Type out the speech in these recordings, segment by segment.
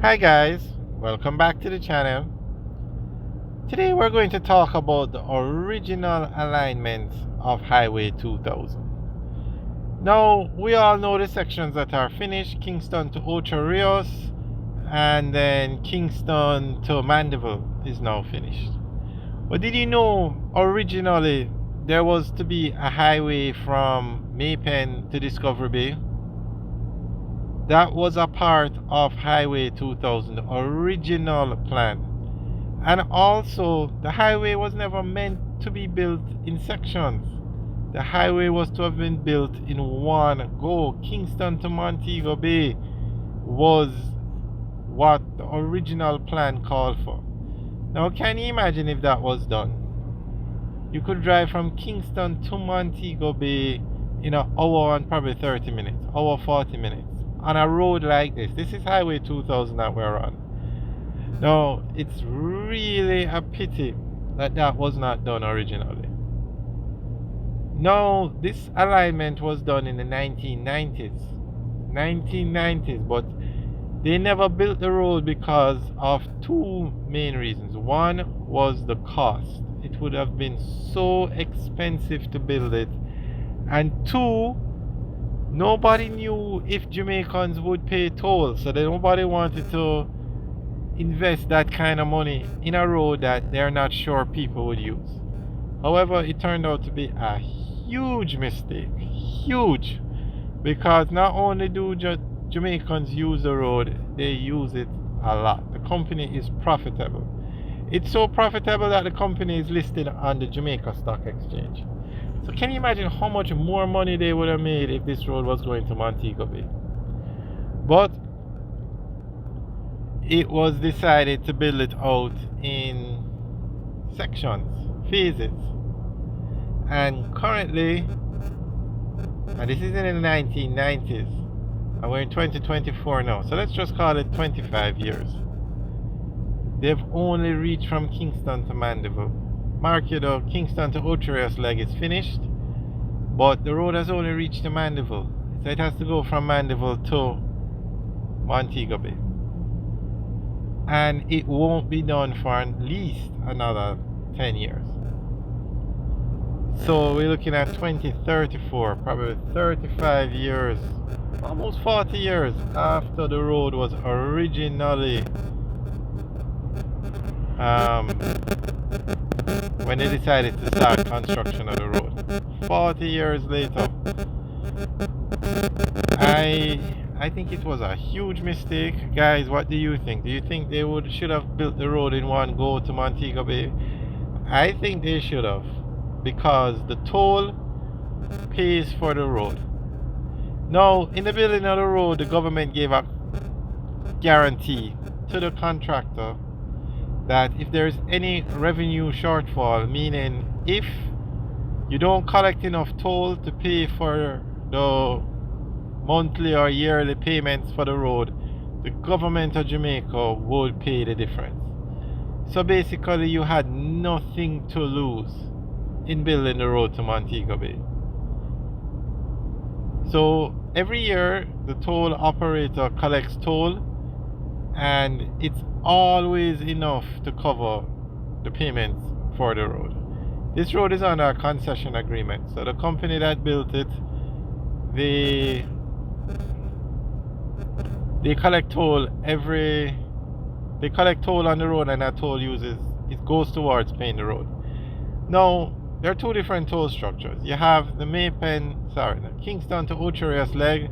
Hi guys, welcome back to the channel. Today we're going to talk about the original alignment of Highway 2000. Now, we all know the sections that are finished, Kingston to Ocho Rios, and then Kingston to Mandeville is now finished. But did you know originally there was to be a highway from Maypen to Discovery Bay? That was a part of Highway 2000, the original plan. And also, the highway was never meant to be built in sections. The highway was to have been built in one go. Kingston to Montego Bay was what the original plan called for. Now, can you imagine if that was done? You could drive from Kingston to Montego Bay in an hour and probably 30 minutes, hour 40 minutes on a road like this. This is Highway 2000 that we're on. Now, it's really a pity that that was not done originally. No, this alignment was done in the 1990s, but they never built the road because of two main reasons. One was the cost. It would have been so expensive to build it. And two, nobody knew if Jamaicans would pay tolls, so nobody wanted to invest that kind of money in a road that they're not sure people would use. However, it turned out to be a huge mistake, huge, because not only do Jamaicans use the road, they use it a lot. The company is profitable. It's so profitable that the company is listed on the Jamaica Stock Exchange. So can you imagine how much more money they would have made if this road was going to Montego Bay? But it was decided to build it out in sections, phases. And currently, and this is in the 1990s, and we're in 2024 now, so let's just call it 25 years. They've only reached from Kingston to Mandeville. Mark you though, Kingston to Ocho Rios leg is finished, but the road has only reached to Mandeville. So it has to go from Mandeville to Montego Bay. And it won't be done for at least another 10 years. So we're looking at 2034, probably 35 years, almost 40 years after the road was originally when they decided to start construction of the road. 40 years later. I think it was a huge mistake. Guys, what do you think? Do you think they should have built the road in one go to Montego Bay? I think they should have, because the toll pays for the road. Now, in the building of the road, the government gave a guarantee to the contractor that if there's any revenue shortfall, meaning if you don't collect enough toll to pay for the monthly or yearly payments for the road, the government of Jamaica would pay the difference. So basically you had nothing to lose in building the road to Montego Bay. So every year the toll operator collects toll, and it's always enough to cover the payments for the road. This road is under a concession agreement, so the company that built it, they collect toll they collect toll on the road, and that toll goes towards paying the road. Now, there are two different toll structures. You have the Kingston to Ocho Rios leg.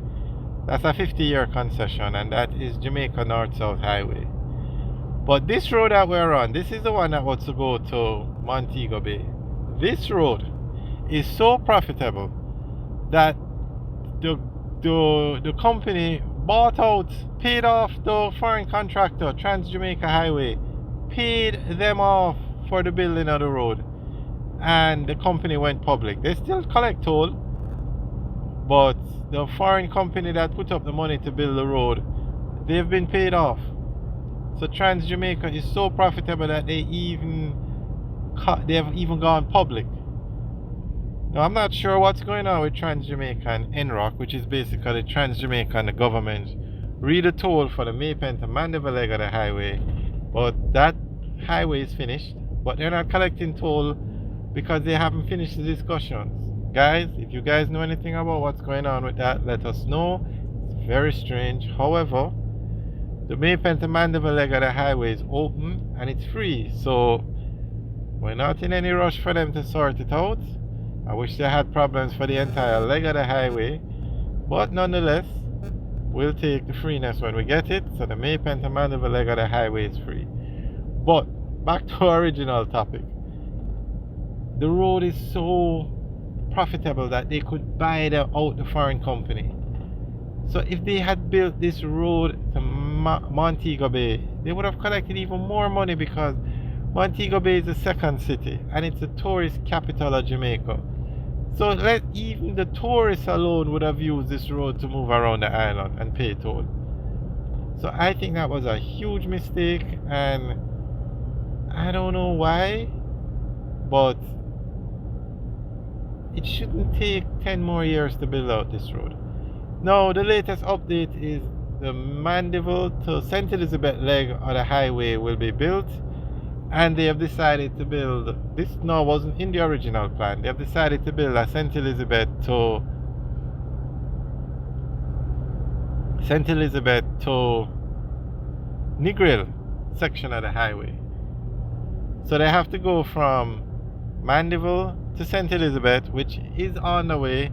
That's a 50-year concession, and that is Jamaica North-South Highway. But this road that we're on, this is the one that was to go to Montego Bay. This road is so profitable that the company paid off the foreign contractor, Trans-Jamaica Highway, paid them off for the building of the road, and the company went public. They still collect toll, but the foreign company that put up the money to build the road, they've been paid off. So Trans-Jamaica is so profitable that they have even gone public. Now, I'm not sure what's going on with Trans-Jamaica and NROC, which is basically Trans-Jamaica and the government read a toll for the Maypen to Mandeville leg of the highway, but that highway is finished, but they're not collecting toll because they haven't finished the discussions. Guys, if you guys know anything about what's going on with that, let us know. It's very strange. However, the Maypen to Mandeville leg of the highway is open and it's free, so we're not in any rush for them to sort it out. I wish they had problems for the entire leg of the highway, but nonetheless, we'll take the freeness when we get it. So the Maypen to Mandeville leg of the highway is free. But back to our original topic. The road is so profitable that they could buy out the foreign company. So if they had built this road to Montego Bay, they would have collected even more money because Montego Bay is the second city and it's the tourist capital of Jamaica. So even the tourists alone would have used this road to move around the island and pay toll. So I think that was a huge mistake, and I don't know why, but it shouldn't take 10 more years to build out this road. Now the latest update is the Mandeville to St. Elizabeth leg of the highway will be built, and they have decided to build, this now wasn't in the original plan, they have decided to build a St. Elizabeth to Negril section of the highway. So they have to go from Mandeville to St. Elizabeth, which is on the way,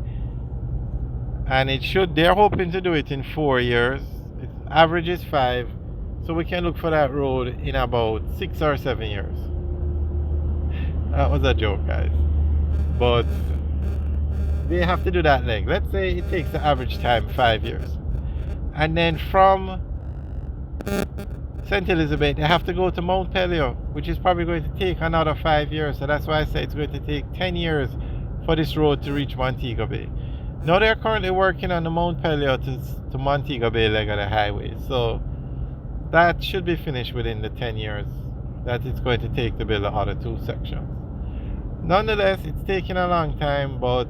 and they're hoping to do it in 4 years. Its average is 5, so we can look for that road in about 6 or 7 years. That was a joke, guys, but they have to do that leg. Let's say it takes the average time 5 years, and then from St. Elizabeth they have to go to Mount Pelio, which is probably going to take another 5 years. So that's why I say it's going to take 10 years for this road to reach Montego Bay. Now they're currently working on the Mount Pelio to Montego Bay leg of the highway, so that should be finished within the 10 years that it's going to take to build the other 2 sections. Nonetheless, it's taking a long time, but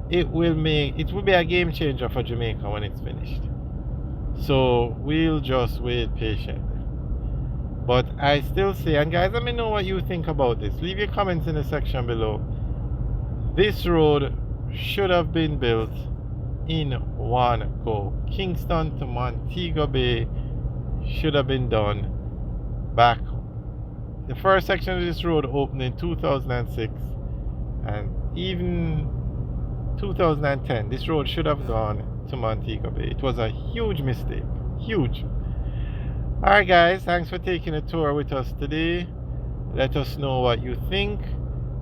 it will be a game changer for Jamaica when it's finished. So we'll just wait patiently. But I still say, and guys, let me know what you think about this. Leave your comments in the section below. This road should have been built in one go. Kingston to Montego Bay should have been done back. The first section of this road opened in 2006, and even 2010 this road should have gone to Montego Bay. It was a huge mistake, huge. Alright guys, thanks for taking a tour with us today. Let us know what you think.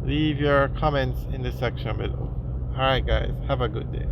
Leave your comments in the section below. Alright guys, have a good day.